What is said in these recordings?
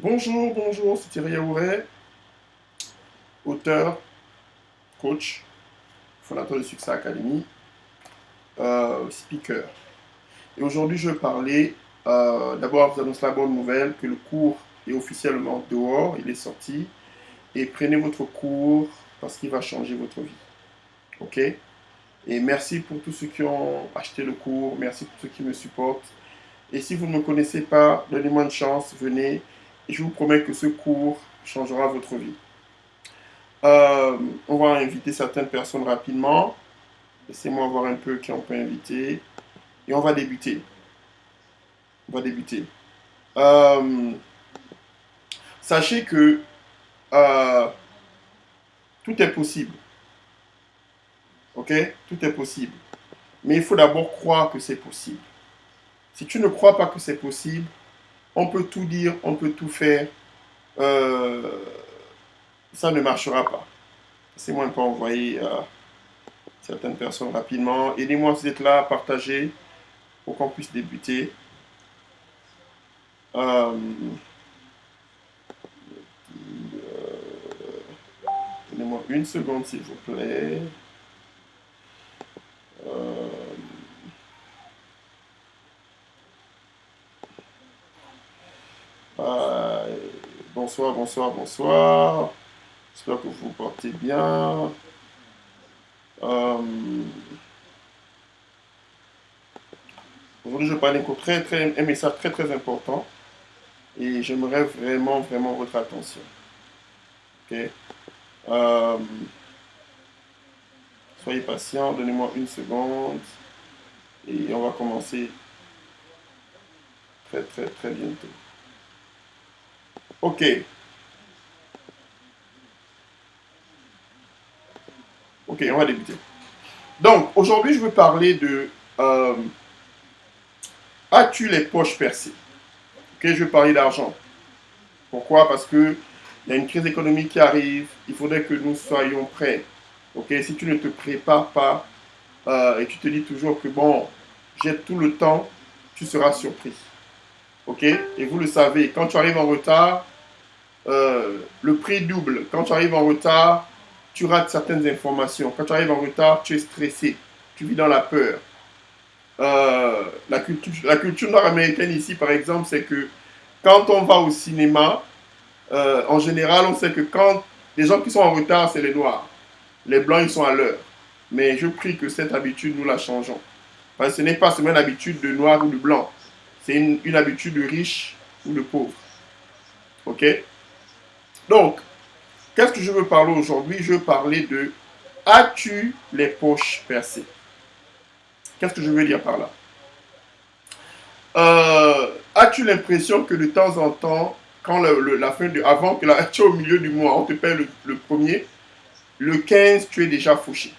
Bonjour, c'est Thierry Aouret, auteur, coach, fondateur de Success Academy, speaker. Et aujourd'hui, je vais parler, d'abord, vous annonce la bonne nouvelle que le cours est officiellement dehors, il est sorti. Et prenez votre cours parce qu'il va changer votre vie. Ok? Et merci pour tous ceux qui ont acheté le cours, merci pour ceux qui me supportent. Et si vous ne me connaissez pas, donnez-moi une chance, venez. Et je vous promets que ce cours changera votre vie. Euh, on va inviter certaines personnes rapidement. Laissez-moi voir un peu qui on peut inviter. Et on va débuter. On va débuter. Euh, Sachez que euh, tout est possible. Ok? Tout est possible. Mais il faut d'abord croire que c'est possible. Si tu ne crois pas que c'est possible, on peut tout dire, on peut tout faire. euh, Ça ne marchera pas. Laissez-moi un peu envoyer certaines personnes rapidement. Aidez-moi si vous êtes là, partagez pour qu'on puisse débuter. Euh, Donnez-moi une seconde, s'il vous plaît. Euh, euh, bonsoir. J'espère que vous vous portez bien. Euh, Aujourd'hui, je parle un message très important et j'aimerais vraiment votre attention. Ok? Euh, Soyez patient, donnez-moi une seconde et on va commencer très bientôt. Ok, on va débuter. Donc, aujourd'hui, je veux parler de as-tu les poches percées? Ok, je veux parler d'argent. Pourquoi? Parce que il y a une crise économique qui arrive, il faudrait que nous soyons prêts. Ok, si tu ne te prépares pas et tu te dis toujours que bon, j'ai tout le temps, tu seras surpris. Ok, et vous le savez, quand tu arrives en retard, le prix double. Quand tu arrives en retard, tu rates certaines informations. Quand tu arrives en retard, tu es stressé. Tu vis dans la peur. La culture nord-américaine ici, par exemple, c'est que quand on va au cinéma, en général, on sait que quand les gens qui sont en retard, c'est les noirs. Les blancs, ils sont à l'heure. Mais je prie que cette habitude, nous la changeons. Parce que ce n'est pas seulement une habitude de noir ou de blanc. C'est une habitude de riche ou de pauvre. OK? Donc, qu'est-ce que je veux parler aujourd'hui? Je veux parler de as-tu les poches percées? Qu'est-ce que je veux dire par là? As-tu l'impression que de temps en temps, quand la fin de, avant que tu es au milieu du mois, on te paie le premier, le 15, tu es déjà fauché.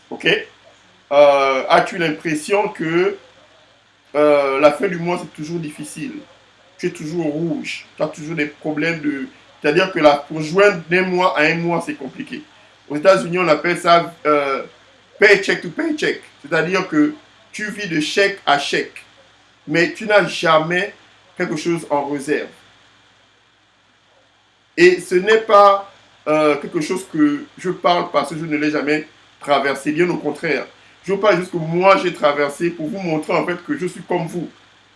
Ok? As-tu l'impression que la fin du mois, c'est toujours difficile? Tu es toujours rouge. Tu as toujours des problèmes de. C'est-à-dire que là, pour joindre d'un mois à un mois, c'est compliqué. Aux États-Unis, on appelle ça paycheck to paycheck. C'est-à-dire que tu vis de chèque à chèque, mais tu n'as jamais quelque chose en réserve. Et ce n'est pas quelque chose que je parle parce que je ne l'ai jamais traversé, bien au contraire. Je parle juste que moi j'ai traversé pour vous montrer en fait que je suis comme vous,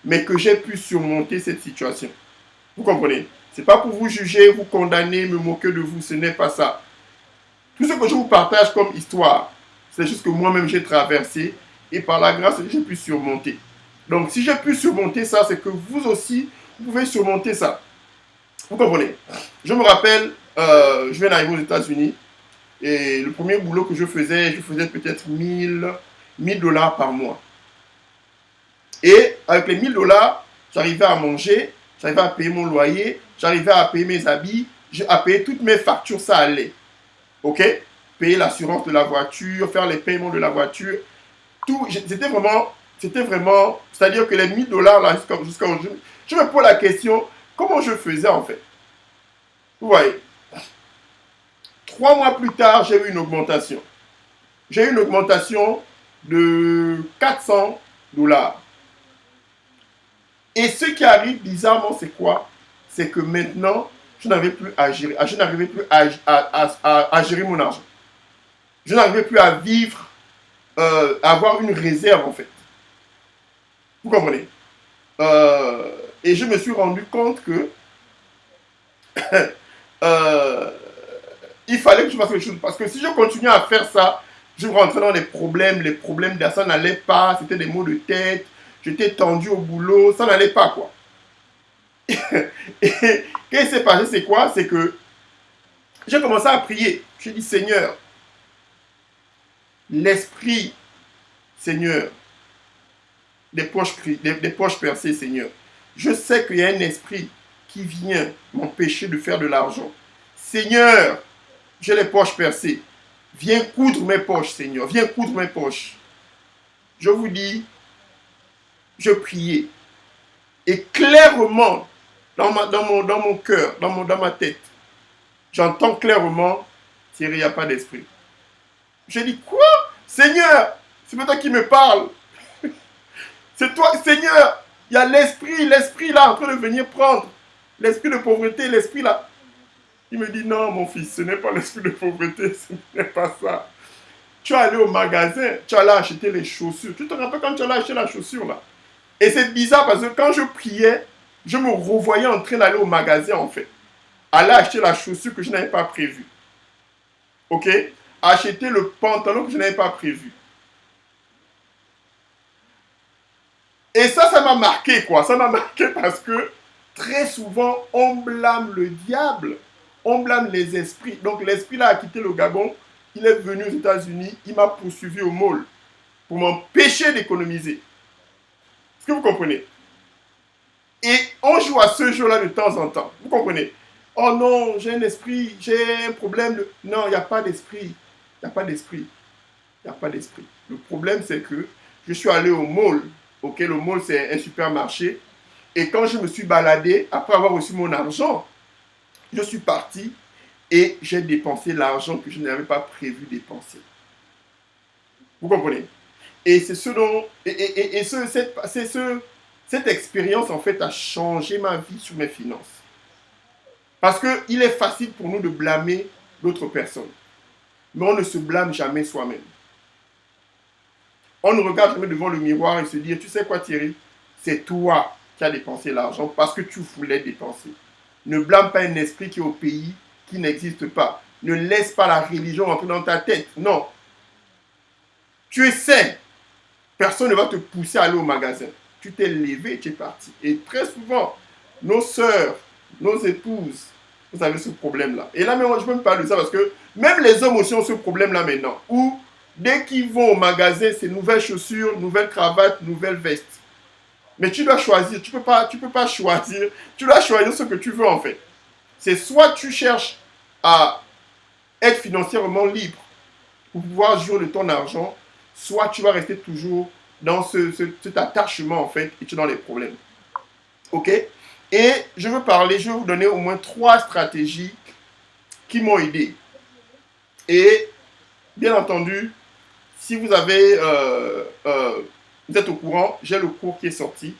mais que j'ai pu surmonter cette situation. Vous comprenez? C'est pas pour vous juger, vous condamner, me moquer de vous, ce n'est pas ça. Tout ce que je vous partage comme histoire, c'est juste que moi-même j'ai traversé et par la grâce j'ai pu surmonter. Donc si j'ai pu surmonter ça, c'est que vous aussi, vous pouvez surmonter ça. Vous comprenez? Je me rappelle, je viens d'arriver aux États-Unis et le premier boulot que je faisais peut-être 1000 dollars par mois. Et avec les 1000 dollars, j'arrivais à manger, j'arrivais à payer mon loyer, j'arrivais à payer mes habits, à payer toutes mes factures, ça allait. Ok? Payer l'assurance de la voiture, faire les paiements de la voiture. Tout, c'était vraiment, c'est-à-dire que les 1000 dollars là, jusqu'à aujourd'hui, je me pose la question, comment je faisais en fait? Vous voyez? 3 mois plus tard, j'ai eu une augmentation. J'ai eu une augmentation de 400 dollars. Et ce qui arrive bizarrement, c'est quoi? c'est que maintenant, je n'arrivais plus à gérer, je n'arrivais plus à gérer mon argent. Je n'arrivais plus à vivre, à avoir une réserve en fait. Vous comprenez? Et je me suis rendu compte que euh, il fallait que je fasse quelque chose. Parce que si je continuais à faire ça, je rentrais dans les problèmes ça n'allait pas, c'était des maux de tête, j'étais tendu au boulot, ça n'allait pas quoi. Et qu'est-ce qui s'est passé, c'est quoi? C'est que j'ai commencé à prier. J'ai dit, Seigneur, l'esprit, Seigneur, des poches percées, Seigneur. Je sais qu'il y a un esprit qui vient m'empêcher de faire de l'argent. Seigneur, j'ai les poches percées. Viens coudre mes poches, Seigneur. Viens coudre mes poches. Je vous dis, je priais. Et clairement, dans mon cœur, dans ma tête, j'entends clairement, Thierry, il n'y a pas d'esprit. J'ai dit, quoi? Seigneur, c'est pas toi qui me parle. C'est toi, Seigneur. Il y a l'esprit là en train de venir prendre. L'esprit de pauvreté, l'esprit là. Il me dit, non, mon fils, ce n'est pas l'esprit de pauvreté, ce n'est pas ça. Tu es allé au magasin, tu es allé acheter les chaussures. Tu te rappelles quand tu allais acheter la chaussure là? Et c'est bizarre parce que quand je priais, je me revoyais en train d'aller au magasin en fait. Aller acheter la chaussure que je n'avais pas prévue. Ok? Acheter le pantalon que je n'avais pas prévu. Et ça m'a marqué quoi. Ça m'a marqué parce que très souvent, on blâme le diable. On blâme les esprits. Donc l'esprit là a quitté le Gabon. Il est venu aux États-Unis. Il m'a poursuivi au mall pour m'empêcher d'économiser. Est-ce que vous comprenez? Et on joue à ce jeu-là de temps en temps. Vous comprenez? Oh non, j'ai un esprit, j'ai un problème. Non, il n'y a pas d'esprit. Il n'y a pas d'esprit. Il n'y a pas d'esprit. Le problème, c'est que je suis allé au mall. Ok, le mall, c'est un supermarché. Et quand je me suis baladé, après avoir reçu mon argent, je suis parti et j'ai dépensé l'argent que je n'avais pas prévu dépenser. Vous comprenez? Et c'est ce dont. Cette expérience, en fait, a changé ma vie sur mes finances. Parce qu'il est facile pour nous de blâmer d'autres personnes. Mais on ne se blâme jamais soi-même. On ne regarde jamais devant le miroir et se dit, tu sais quoi Thierry, c'est toi qui as dépensé l'argent parce que tu voulais dépenser. Ne blâme pas un esprit qui est au pays, qui n'existe pas. Ne laisse pas la religion entrer dans ta tête. Non. Tu es sain. Personne ne va te pousser à aller au magasin. Tu t'es levé, tu es parti. Et très souvent, nos sœurs, nos épouses, vous avez ce problème-là. Et là, mais moi, je peux me parler de ça parce que même les hommes aussi ont ce problème-là maintenant. Où, dès qu'ils vont au magasin, c'est nouvelles chaussures, nouvelles cravates, nouvelles vestes. Mais tu dois choisir. Tu peux pas choisir. Tu dois choisir ce que tu veux en fait. C'est soit tu cherches à être financièrement libre pour pouvoir jouir de ton argent, soit tu vas rester toujours dans cet attachement en fait et tu es dans les problèmes. Ok? Et je vais vous donner au moins 3 stratégies qui m'ont aidé. Et bien entendu, si vous avez, vous êtes au courant, j'ai le cours qui est sorti.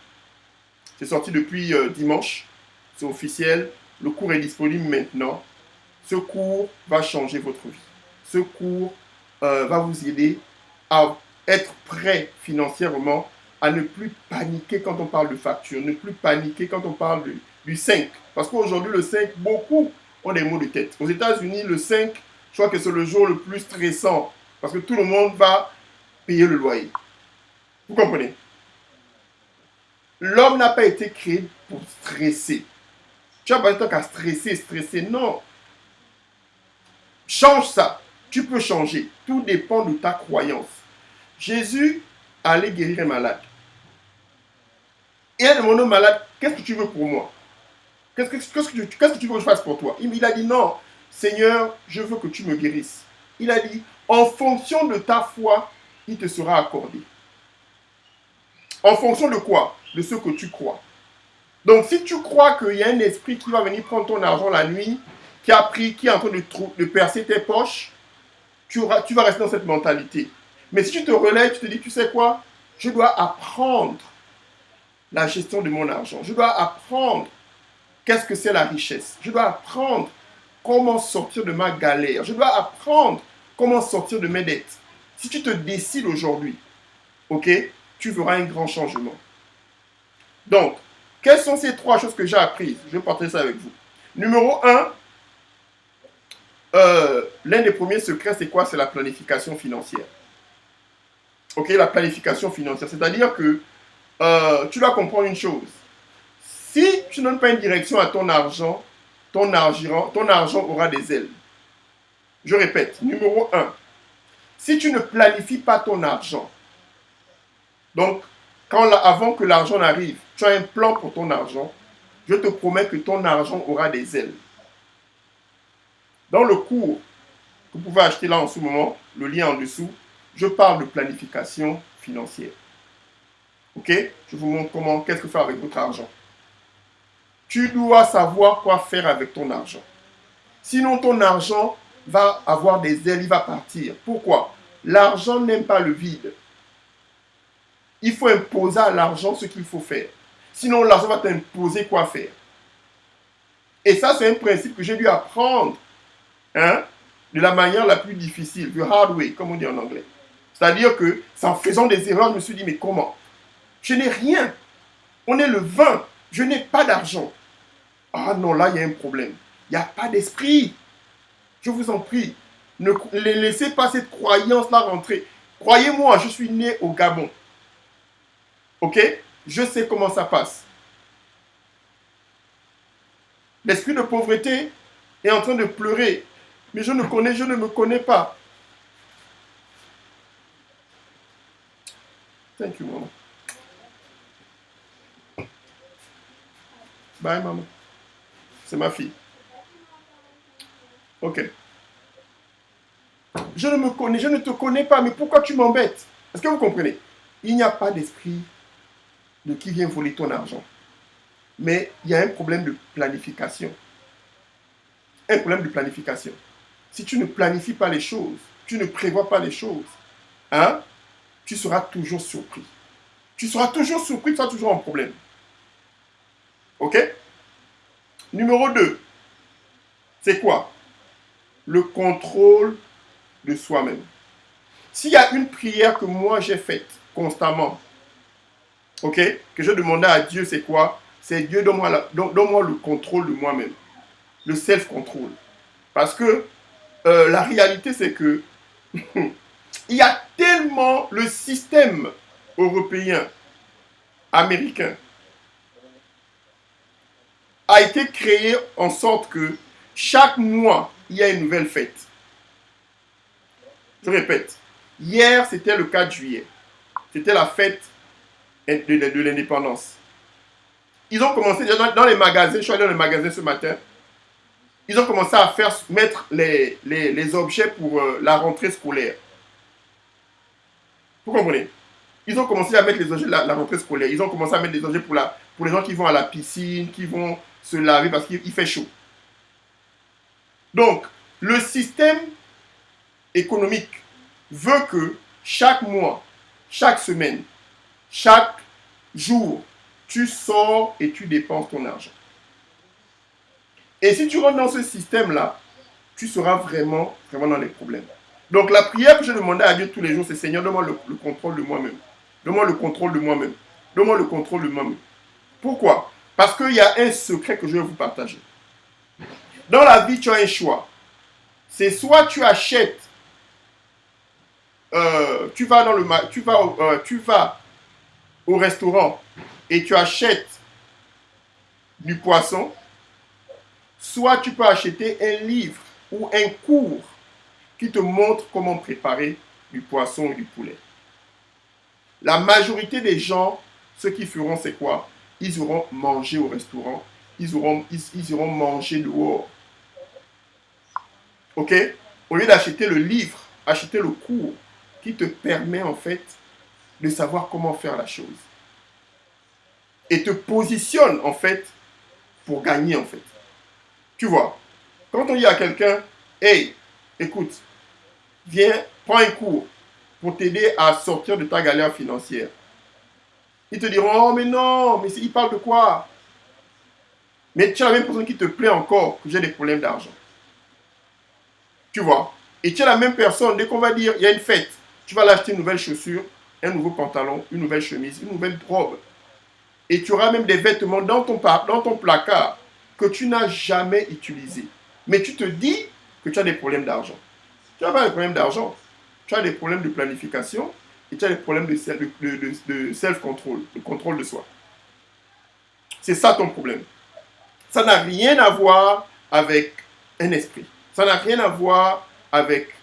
C'est sorti depuis dimanche. C'est officiel. Le cours est disponible maintenant. Ce cours va changer votre vie. Ce cours va vous aider à être prêt financièrement, à ne plus paniquer quand on parle de facture, ne plus paniquer quand on parle du 5. Parce qu'aujourd'hui, le 5, beaucoup ont des maux de tête. Aux États-Unis, le 5, je crois que c'est le jour le plus stressant. Parce que tout le monde va payer le loyer. Vous comprenez? L'homme n'a pas été créé pour stresser. Tu n'as pas le temps qu'à stresser. Non. Change ça. Tu peux changer. Tout dépend de ta croyance. Jésus allait guérir un malade. Et il a demandé au malade, qu'est-ce que tu veux pour moi? Qu'est-ce que tu veux que je fasse pour toi? Il a dit, non, Seigneur, je veux que tu me guérisses. Il a dit, en fonction de ta foi, il te sera accordé. En fonction de quoi? De ce que tu crois. Donc, si tu crois qu'il y a un esprit qui va venir prendre ton argent la nuit, qui est en train de percer tes poches, tu vas rester dans cette mentalité. Mais si tu te relèves, tu te dis, tu sais quoi? Je dois apprendre la gestion de mon argent. Je dois apprendre qu'est-ce que c'est la richesse. Je dois apprendre comment sortir de ma galère. Je dois apprendre comment sortir de mes dettes. Si tu te décides aujourd'hui, ok, tu verras un grand changement. Donc, quelles sont ces 3 choses que j'ai apprises? Je vais partager ça avec vous. Numéro 1, l'un des premiers secrets, c'est quoi? C'est la planification financière. Ok, la planification financière. C'est-à-dire que tu dois comprendre une chose. Si tu ne donnes pas une direction à ton argent, ton argent aura des ailes. Je répète, numéro 1, si tu ne planifies pas ton argent, donc avant que l'argent n'arrive, tu as un plan pour ton argent, je te promets que ton argent aura des ailes. Dans le cours que vous pouvez acheter là en ce moment, le lien en dessous, je parle de planification financière. Ok? Je vous montre qu'est-ce que faire avec votre argent. Tu dois savoir quoi faire avec ton argent. Sinon, ton argent va avoir des ailes, il va partir. Pourquoi? L'argent n'aime pas le vide. Il faut imposer à l'argent ce qu'il faut faire. Sinon, l'argent va t'imposer quoi faire. Et ça, c'est un principe que j'ai dû apprendre de la manière la plus difficile, the hard way, comme on dit en anglais. C'est-à-dire que, c'est en faisant des erreurs, je me suis dit, mais comment? Je n'ai rien. On est le 20. Je n'ai pas d'argent. Ah non, là, il y a un problème. Il n'y a pas d'esprit. Je vous en prie. Ne laissez pas cette croyance-là rentrer. Croyez-moi, je suis né au Gabon. Ok? Je sais comment ça passe. L'esprit de pauvreté est en train de pleurer. Mais je ne me connais pas. Thank you, maman. Bye, maman. C'est ma fille. Ok. Je ne te connais pas, mais pourquoi tu m'embêtes? Est-ce que vous comprenez? Il n'y a pas d'esprit de qui vient voler ton argent. Mais il y a un problème de planification. Un problème de planification. Si tu ne planifies pas les choses, tu ne prévois pas les choses, tu seras toujours surpris. Tu seras toujours surpris, tu seras toujours en problème. Ok? Numéro 2, c'est quoi? Le contrôle de soi-même. S'il y a une prière que moi j'ai faite constamment, ok, que je demandais à Dieu, c'est quoi? C'est Dieu, donne-moi le contrôle de moi-même, le self-control. Parce que la réalité, c'est que il y a tellement le système européen, américain, a été créé en sorte que chaque mois, il y a une nouvelle fête. Je répète, hier, c'était le 4 juillet. C'était la fête de l'indépendance. Ils ont commencé déjà dans les magasins, je suis allé dans les magasins ce matin, ils ont commencé à mettre les objets pour la rentrée scolaire. Vous comprenez? Ils ont commencé à mettre les objets de la rentrée scolaire. Ils ont commencé à mettre des objets pour les gens qui vont à la piscine, qui vont se laver parce qu'il fait chaud. Donc, le système économique veut que chaque mois, chaque semaine, chaque jour, tu sors et tu dépenses ton argent. Et si tu rentres dans ce système-là, tu seras vraiment, vraiment dans les problèmes. Donc la prière que je demandais à Dieu tous les jours, c'est Seigneur, donne-moi le contrôle de moi-même. Donne-moi le contrôle de moi-même. Donne-moi le contrôle de moi-même. Pourquoi? Parce qu'il y a un secret que je vais vous partager. Dans la vie, tu as un choix. C'est soit tu achètes, tu vas au restaurant et tu achètes du poisson, soit tu peux acheter un livre ou un cours qui te montre comment préparer du poisson ou du poulet. La majorité des gens, ce qu'ils feront, c'est quoi? Ils iront manger au restaurant, ils iront manger dehors. Ok? Au lieu d'acheter le livre, acheter le cours qui te permet en fait de savoir comment faire la chose. Et te positionne en fait pour gagner en fait. Tu vois, quand on dit à quelqu'un, hey, écoute, viens, prends un cours pour t'aider à sortir de ta galère financière. Ils te diront, oh mais non, mais il parle de quoi? Mais tu as la même personne qui te plaît encore que j'ai des problèmes d'argent. Tu vois? Et tu as la même personne, dès qu'on va dire, il y a une fête, tu vas l'acheter une nouvelle chaussure, un nouveau pantalon, une nouvelle chemise, une nouvelle robe. Et tu auras même des vêtements dans ton placard que tu n'as jamais utilisés. Mais tu te dis que tu as des problèmes d'argent. Tu n'as pas des problèmes d'argent. Tu as des problèmes de planification et tu as des problèmes de self-control, de contrôle de soi. C'est ça ton problème. Ça n'a rien à voir avec un esprit. Ça n'a rien à voir avec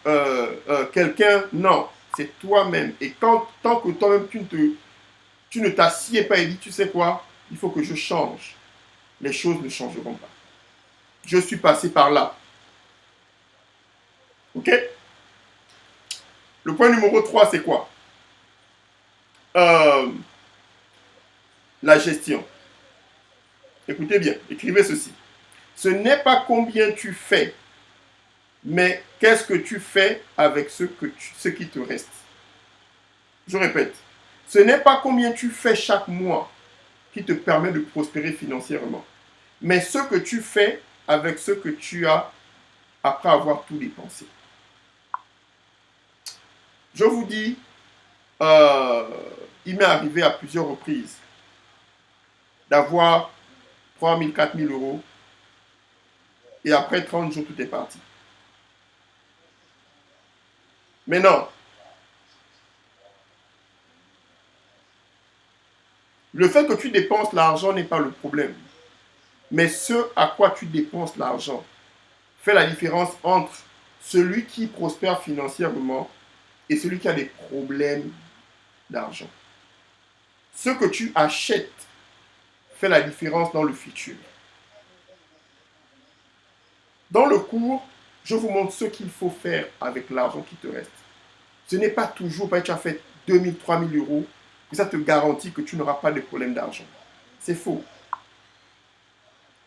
quelqu'un. Non, c'est toi-même. Et tant que toi-même, tu ne t'assieds pas et dis, tu sais quoi, il faut que je change. Les choses ne changeront pas. Je suis passé par là. OK? Le point numéro 3, c'est quoi? La gestion. Écoutez bien, écrivez ceci. Ce n'est pas combien tu fais, mais qu'est-ce que tu fais avec ce qui te reste. Je répète, ce n'est pas combien tu fais chaque mois qui te permet de prospérer financièrement, mais ce que tu fais avec ce que tu as après avoir tout dépensé. Je vous dis, il m'est arrivé à plusieurs reprises d'avoir 3 000, 4 000 euros et après 30 jours, tout est parti. Mais non, le fait que tu dépenses l'argent n'est pas le problème. Mais ce à quoi tu dépenses l'argent fait la différence entre celui qui prospère financièrement et celui qui a des problèmes d'argent. Ce que tu achètes fait la différence dans le futur. Dans le cours, je vous montre ce qu'il faut faire avec l'argent qui te reste. Ce n'est pas toujours parce que tu as fait 2 000, 3 000 euros que ça te garantit que tu n'auras pas de problème d'argent. C'est faux.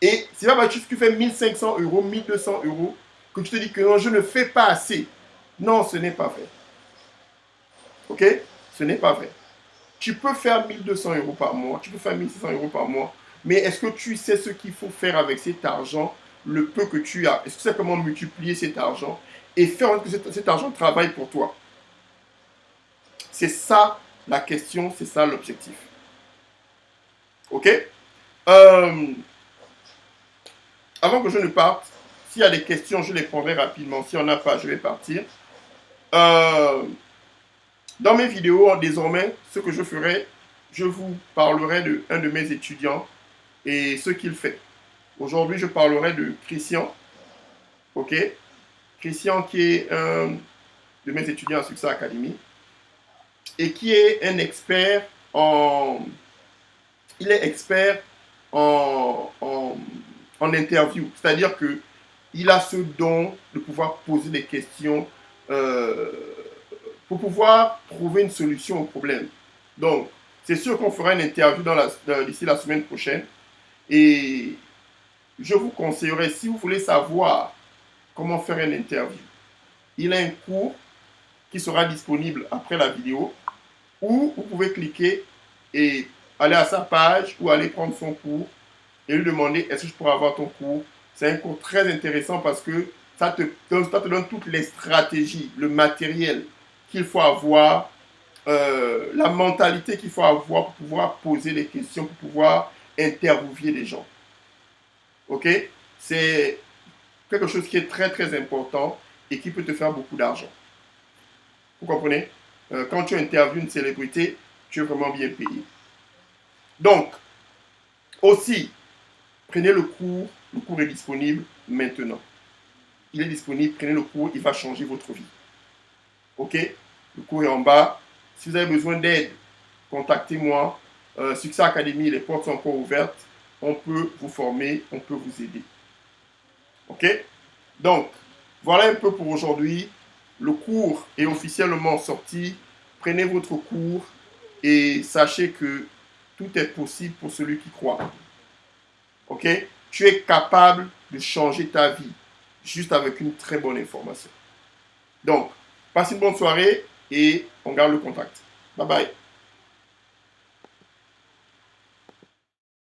Et c'est pas parce que tu fais 1 500 euros, 1 200 euros que tu te dis que non, je ne fais pas assez. Non, ce n'est pas vrai. Ok? Ce n'est pas vrai. Tu peux faire 1 200 euros par mois, tu peux faire 1 600 euros par mois, mais est-ce que tu sais ce qu'il faut faire avec cet argent, le peu que tu as? Est-ce que tu sais comment multiplier cet argent et faire en sorte que cet argent travaille pour toi? C'est ça la question, c'est ça l'objectif. Ok? Avant que je ne parte, s'il y a des questions, je les prendrai rapidement. S'il n'y en a pas, je vais partir. Dans mes vidéos, désormais, ce que je ferai, je vous parlerai d'un de mes étudiants et ce qu'il fait. Aujourd'hui, je parlerai de Christian. Ok? Christian qui est un de mes étudiants à Success Academy et qui est un expert en... Il est expert en interview. C'est-à-dire qu'il a ce don de pouvoir poser des questions pour pouvoir trouver une solution au problème. Donc, c'est sûr qu'on fera une interview d'ici la semaine prochaine. Et je vous conseillerais, si vous voulez savoir comment faire une interview, il a un cours qui sera disponible après la vidéo où vous pouvez cliquer et aller à sa page ou aller prendre son cours et lui demander est-ce que je pourrais avoir ton cours. C'est un cours très intéressant parce que ça te donne toutes les stratégies, le matériel qu'il faut avoir, la mentalité qu'il faut avoir pour pouvoir poser des questions, pour pouvoir interviewer les gens. Ok? C'est quelque chose qui est très très important et qui peut te faire beaucoup d'argent. Vous comprenez? Quand tu interviews une célébrité, tu es vraiment bien payé. Donc, aussi, prenez le cours est disponible maintenant. Il est disponible, prenez le cours, il va changer votre vie. Ok? Le cours est en bas. Si vous avez besoin d'aide, contactez-moi. Success Academy, les portes sont encore ouvertes. On peut vous former, on peut vous aider. Ok? Donc, voilà un peu pour aujourd'hui. Le cours est officiellement sorti. Prenez votre cours et sachez que tout est possible pour celui qui croit. Ok? Tu es capable de changer ta vie juste avec une très bonne information. Donc, passe une bonne soirée et on garde le contact. Bye bye.